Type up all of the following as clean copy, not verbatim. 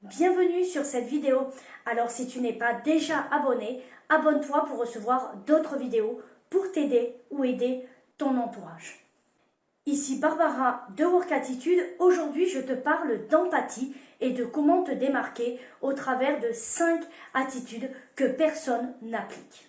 Bienvenue sur cette vidéo. Alors si tu n'es pas déjà abonné, abonne-toi pour recevoir d'autres vidéos pour t'aider ou aider ton entourage. Ici Barbara de Work Attitude. Aujourd'hui je te parle d'empathie et de comment te démarquer au travers de 5 attitudes que personne n'applique.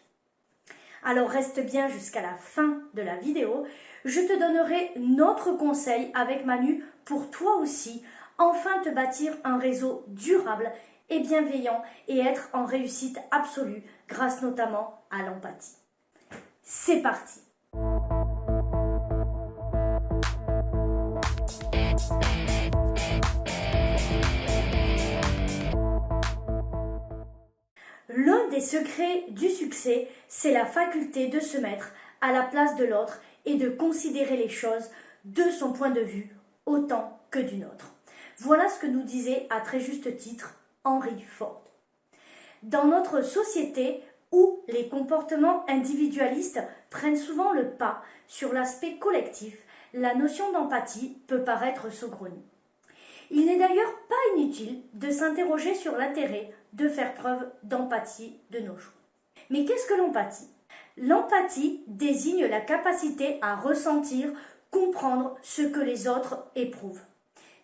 Alors reste bien jusqu'à la fin de la vidéo. Je te donnerai notre conseil avec Manu pour toi aussi enfin te bâtir un réseau durable et bienveillant et être en réussite absolue grâce notamment à l'empathie. C'est parti! L'un des secrets du succès, c'est la faculté de se mettre à la place de l'autre et de considérer les choses de son point de vue autant que du nôtre. Voilà ce que nous disait à très juste titre Henry Ford. Dans notre société où les comportements individualistes prennent souvent le pas sur l'aspect collectif, la notion d'empathie peut paraître saugrenue. Il n'est d'ailleurs pas inutile de s'interroger sur l'intérêt de faire preuve d'empathie de nos jours. Mais qu'est-ce que l'empathie ? L'empathie désigne la capacité à ressentir, comprendre ce que les autres éprouvent.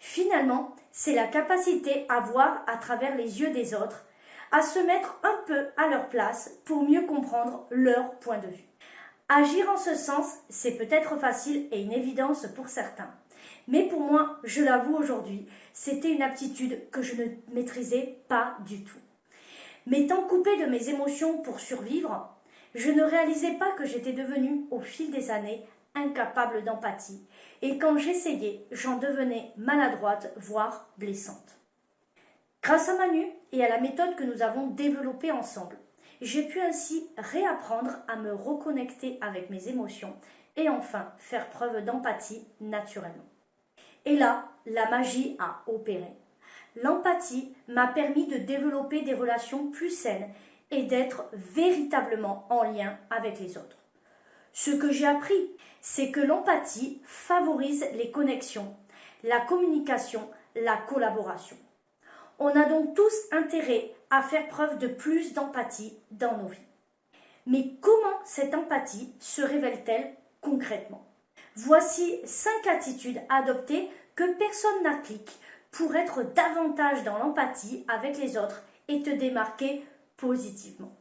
Finalement, c'est la capacité à voir à travers les yeux des autres, à se mettre un peu à leur place pour mieux comprendre leur point de vue. Agir en ce sens, c'est peut-être facile et une évidence pour certains. Mais pour moi, je l'avoue aujourd'hui, c'était une aptitude que je ne maîtrisais pas du tout. M'étant coupée de mes émotions pour survivre, je ne réalisais pas que j'étais devenue, au fil des années, incapable d'empathie. Et quand j'essayais, j'en devenais maladroite, voire blessante. Grâce à Manu et à la méthode que nous avons développée ensemble, j'ai pu ainsi réapprendre à me reconnecter avec mes émotions et enfin faire preuve d'empathie naturellement. Et là, la magie a opéré. L'empathie m'a permis de développer des relations plus saines et d'être véritablement en lien avec les autres. Ce que j'ai appris, c'est que l'empathie favorise les connexions, la communication, la collaboration. On a donc tous intérêt à faire preuve de plus d'empathie dans nos vies. Mais comment cette empathie se révèle-t-elle concrètement ? Voici 5 attitudes adoptées que personne n'applique pour être davantage dans l'empathie avec les autres et te démarquer positivement.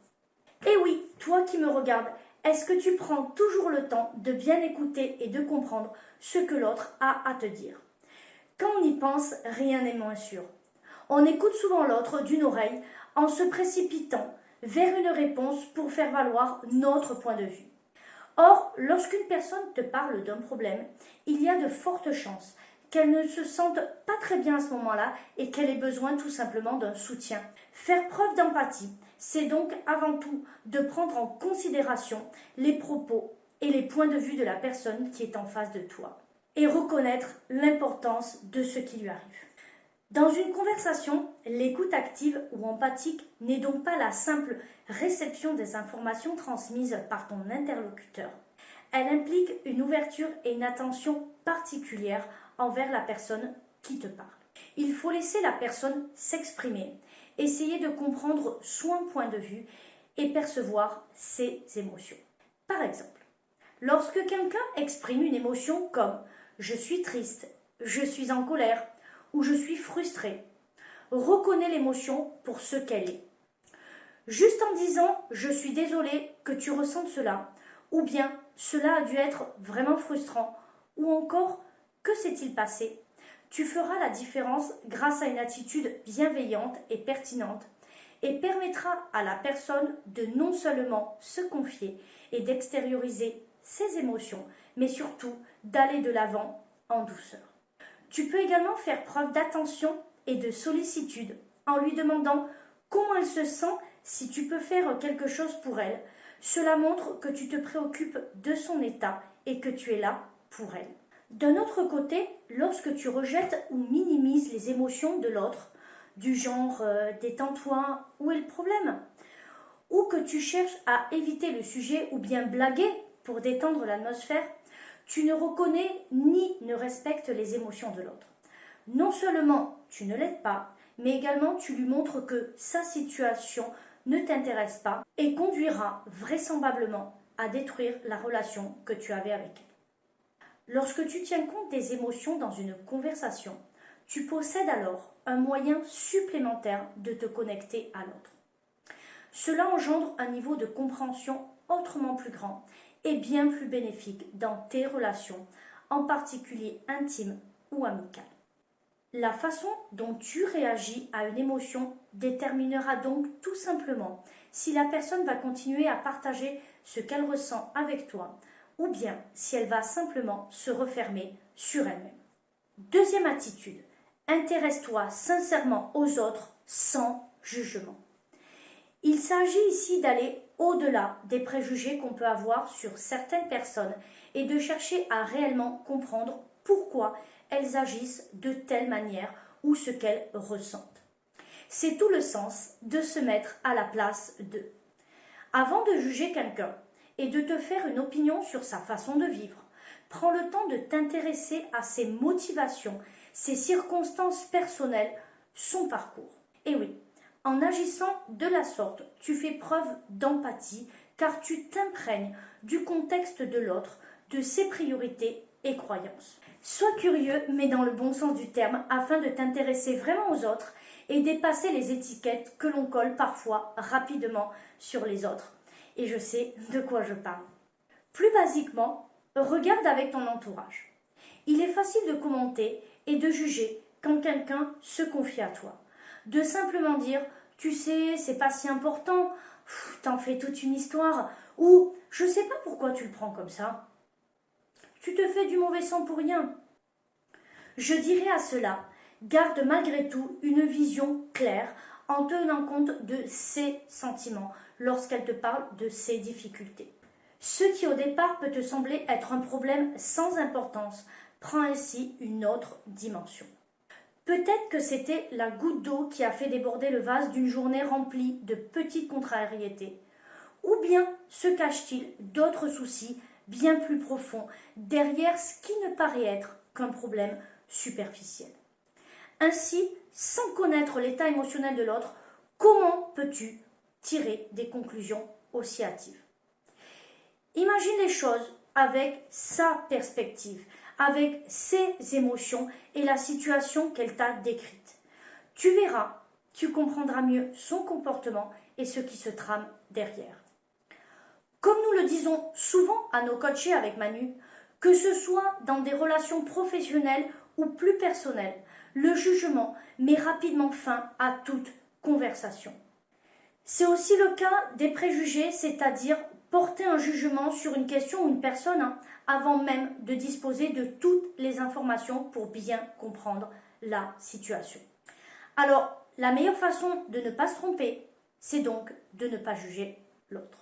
Et oui, toi qui me regardes, est-ce que tu prends toujours le temps de bien écouter et de comprendre ce que l'autre a à te dire ? Quand on y pense, rien n'est moins sûr. On écoute souvent l'autre d'une oreille en se précipitant vers une réponse pour faire valoir notre point de vue. Or, lorsqu'une personne te parle d'un problème, il y a de fortes chances qu'elle ne se sente pas très bien à ce moment-là et qu'elle ait besoin tout simplement d'un soutien. Faire preuve d'empathie, c'est donc avant tout de prendre en considération les propos et les points de vue de la personne qui est en face de toi et reconnaître l'importance de ce qui lui arrive. Dans une conversation, l'écoute active ou empathique n'est donc pas la simple réception des informations transmises par ton interlocuteur. Elle implique une ouverture et une attention particulière envers la personne qui te parle. Il faut laisser la personne s'exprimer, essayer de comprendre son point de vue et percevoir ses émotions. Par exemple, lorsque quelqu'un exprime une émotion comme « je suis triste »,« je suis en colère » ou « je suis frustré », reconnais l'émotion pour ce qu'elle est. Juste en disant « je suis désolé que tu ressentes cela » ou bien « cela a dû être vraiment frustrant » ou encore « que s'est-il passé ?» Tu feras la différence grâce à une attitude bienveillante et pertinente et permettra à la personne de non seulement se confier et d'extérioriser ses émotions, mais surtout d'aller de l'avant en douceur. Tu peux également faire preuve d'attention et de sollicitude en lui demandant comment elle se sent, si tu peux faire quelque chose pour elle. Cela montre que tu te préoccupes de son état et que tu es là pour elle. D'un autre côté, lorsque tu rejettes ou minimises les émotions de l'autre, du genre « détends-toi, où est le problème ?» ou que tu cherches à éviter le sujet ou bien blaguer pour détendre l'atmosphère, tu ne reconnais ni ne respectes les émotions de l'autre. Non seulement tu ne l'aides pas, mais également tu lui montres que sa situation ne t'intéresse pas et conduira vraisemblablement à détruire la relation que tu avais avec elle. Lorsque tu tiens compte des émotions dans une conversation, tu possèdes alors un moyen supplémentaire de te connecter à l'autre. Cela engendre un niveau de compréhension autrement plus grand et bien plus bénéfique dans tes relations, en particulier intimes ou amicales. La façon dont tu réagis à une émotion déterminera donc tout simplement si la personne va continuer à partager ce qu'elle ressent avec toi ou bien si elle va simplement se refermer sur elle-même. Deuxième attitude, intéresse-toi sincèrement aux autres sans jugement. Il s'agit ici d'aller au-delà des préjugés qu'on peut avoir sur certaines personnes et de chercher à réellement comprendre pourquoi elles agissent de telle manière ou ce qu'elles ressentent. C'est tout le sens de se mettre à la place d'eux. Avant de juger quelqu'un et de te faire une opinion sur sa façon de vivre, prends le temps de t'intéresser à ses motivations, ses circonstances personnelles, son parcours. Et oui, en agissant de la sorte, tu fais preuve d'empathie car tu t'imprègnes du contexte de l'autre, de ses priorités et croyances. Sois curieux, mais dans le bon sens du terme, afin de t'intéresser vraiment aux autres et dépasser les étiquettes que l'on colle parfois rapidement sur les autres. Et je sais de quoi je parle. Plus basiquement, regarde avec ton entourage. Il est facile de commenter et de juger quand quelqu'un se confie à toi. De simplement dire « tu sais, c'est pas si important, t'en fais toute une histoire » ou « je sais pas pourquoi tu le prends comme ça ». Tu te fais du mauvais sang pour rien. Je dirais à cela, garde malgré tout une vision claire en tenant compte de ses sentiments lorsqu'elle te parle de ses difficultés. Ce qui au départ peut te sembler être un problème sans importance prend ainsi une autre dimension. Peut-être que c'était la goutte d'eau qui a fait déborder le vase d'une journée remplie de petites contrariétés. Ou bien se cache-t-il d'autres soucis bien plus profonds derrière ce qui ne paraît être qu'un problème superficiel. Ainsi, sans connaître l'état émotionnel de l'autre, comment peux-tu tirer des conclusions aussi hâtives? Imagine les choses avec sa perspective, avec ses émotions et la situation qu'elle t'a décrite. Tu verras, tu comprendras mieux son comportement et ce qui se trame derrière. Comme nous le disons souvent à nos coachés avec Manu, que ce soit dans des relations professionnelles ou plus personnelles, le jugement met rapidement fin à toute conversation. C'est aussi le cas des préjugés, c'est-à-dire porter un jugement sur une question ou une personne avant même de disposer de toutes les informations pour bien comprendre la situation. Alors, la meilleure façon de ne pas se tromper, c'est donc de ne pas juger l'autre.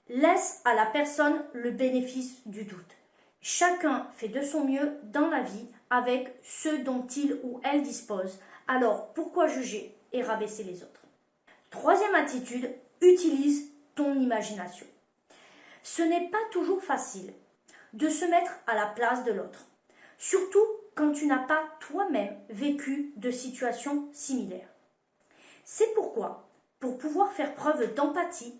Laisse à la personne le bénéfice du doute. Chacun fait de son mieux dans la vie avec ce dont il ou elle dispose. Alors, pourquoi juger et rabaisser les autres? Troisième attitude, utilise ton imagination. Ce n'est pas toujours facile de se mettre à la place de l'autre, surtout quand tu n'as pas toi-même vécu de situations similaires. C'est pourquoi, pour pouvoir faire preuve d'empathie,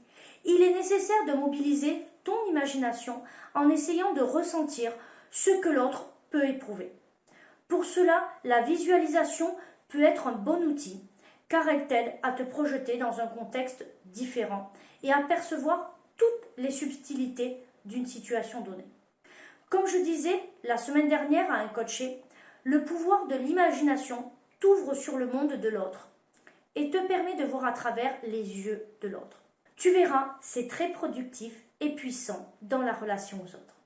il est nécessaire de mobiliser ton imagination en essayant de ressentir ce que l'autre peut éprouver. Pour cela, la visualisation peut être un bon outil, car elle t'aide à te projeter dans un contexte différent et à percevoir toutes les subtilités d'une situation donnée. Comme je disais la semaine dernière à un coaché, le pouvoir de l'imagination t'ouvre sur le monde de l'autre et te permet de voir à travers les yeux de l'autre. Tu verras, c'est très productif et puissant dans la relation aux autres.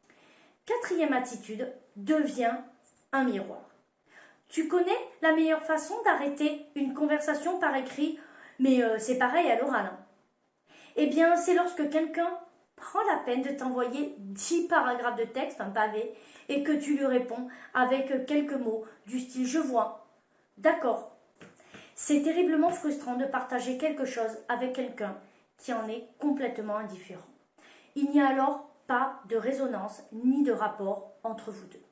Quatrième attitude, deviens un miroir. Tu connais la meilleure façon d'arrêter une conversation par écrit, mais c'est pareil à l'oral. Eh bien, c'est lorsque quelqu'un prend la peine de t'envoyer 10 paragraphes de texte, un pavé, et que tu lui réponds avec quelques mots du style « je vois »,« d'accord ». C'est terriblement frustrant de partager quelque chose avec quelqu'un qui en est complètement indifférent. Il n'y a alors pas de résonance ni de rapport entre vous deux.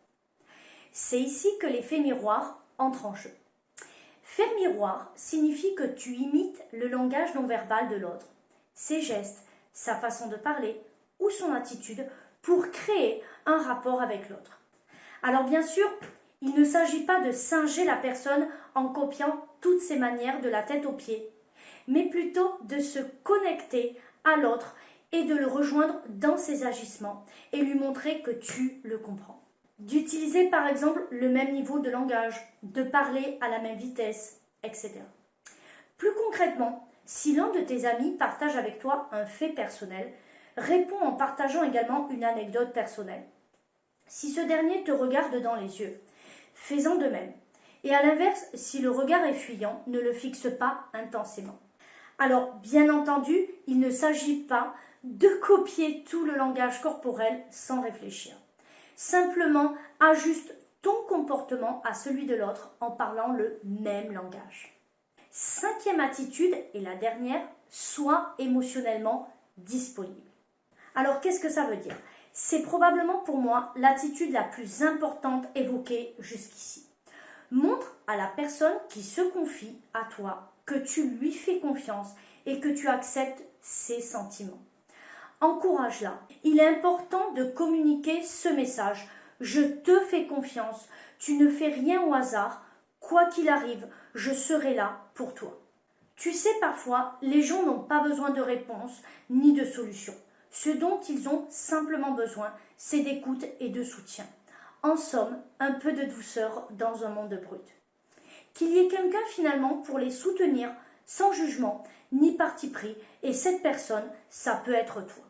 C'est ici que l'effet miroir entre en jeu. Faire miroir signifie que tu imites le langage non verbal de l'autre, ses gestes, sa façon de parler ou son attitude pour créer un rapport avec l'autre. Alors bien sûr, il ne s'agit pas de singer la personne en copiant toutes ses manières de la tête aux pieds, mais plutôt de se connecter à l'autre et de le rejoindre dans ses agissements et lui montrer que tu le comprends. D'utiliser par exemple le même niveau de langage, de parler à la même vitesse, etc. Plus concrètement, si l'un de tes amis partage avec toi un fait personnel, réponds en partageant également une anecdote personnelle. Si ce dernier te regarde dans les yeux, fais-en de même. Et à l'inverse, si le regard est fuyant, ne le fixe pas intensément. Alors, bien entendu, il ne s'agit pas de copier tout le langage corporel sans réfléchir. Simplement, ajuste ton comportement à celui de l'autre en parlant le même langage. 5e attitude, et la dernière, sois émotionnellement disponible. Alors, qu'est-ce que ça veut dire? C'est probablement pour moi l'attitude la plus importante évoquée jusqu'ici. Montre à la personne qui se confie à toi que tu lui fais confiance et que tu acceptes ses sentiments. Encourage-la. Il est important de communiquer ce message. Je te fais confiance. Tu ne fais rien au hasard. Quoi qu'il arrive, je serai là pour toi. Tu sais, parfois, les gens n'ont pas besoin de réponse ni de solution. Ce dont ils ont simplement besoin, c'est d'écoute et de soutien. En somme, un peu de douceur dans un monde brut. Qu'il y ait quelqu'un finalement pour les soutenir sans jugement ni parti pris, et cette personne, ça peut être toi.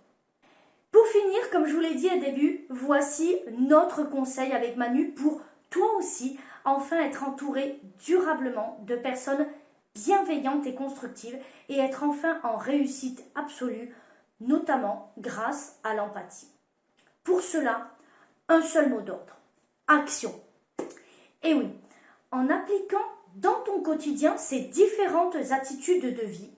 Pour finir, comme je vous l'ai dit au début, voici notre conseil avec Manu pour toi aussi enfin être entouré durablement de personnes bienveillantes et constructives et être enfin en réussite absolue, notamment grâce à l'empathie. Pour cela, un seul mot d'ordre, action. Et oui, en appliquant dans ton quotidien ces différentes attitudes de vie,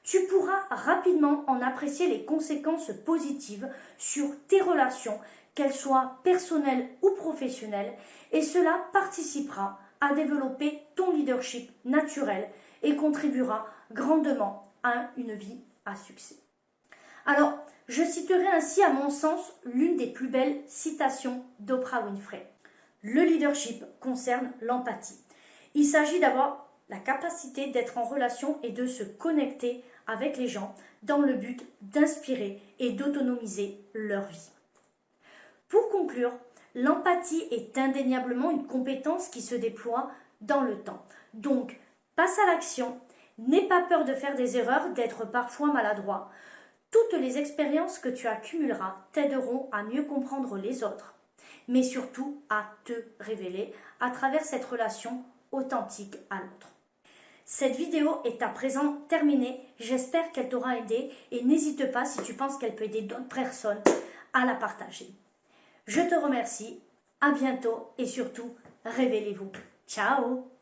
tu pourras rapidement en apprécier les conséquences positives sur tes relations, qu'elles soient personnelles ou professionnelles, et cela participera à développer ton leadership naturel et contribuera grandement à une vie à succès. Alors, je citerai ainsi à mon sens l'une des plus belles citations d'Oprah Winfrey. Le leadership concerne l'empathie. Il s'agit d'avoir la capacité d'être en relation et de se connecter avec les gens dans le but d'inspirer et d'autonomiser leur vie. Pour conclure, l'empathie est indéniablement une compétence qui se déploie dans le temps. Donc, passe à l'action, n'aie pas peur de faire des erreurs, d'être parfois maladroit. Toutes les expériences que tu accumuleras t'aideront à mieux comprendre les autres, mais surtout à te révéler à travers cette relation authentique à l'autre. Cette vidéo est à présent terminée, j'espère qu'elle t'aura aidé et n'hésite pas si tu penses qu'elle peut aider d'autres personnes à la partager. Je te remercie, à bientôt et surtout, révélez-vous. Ciao!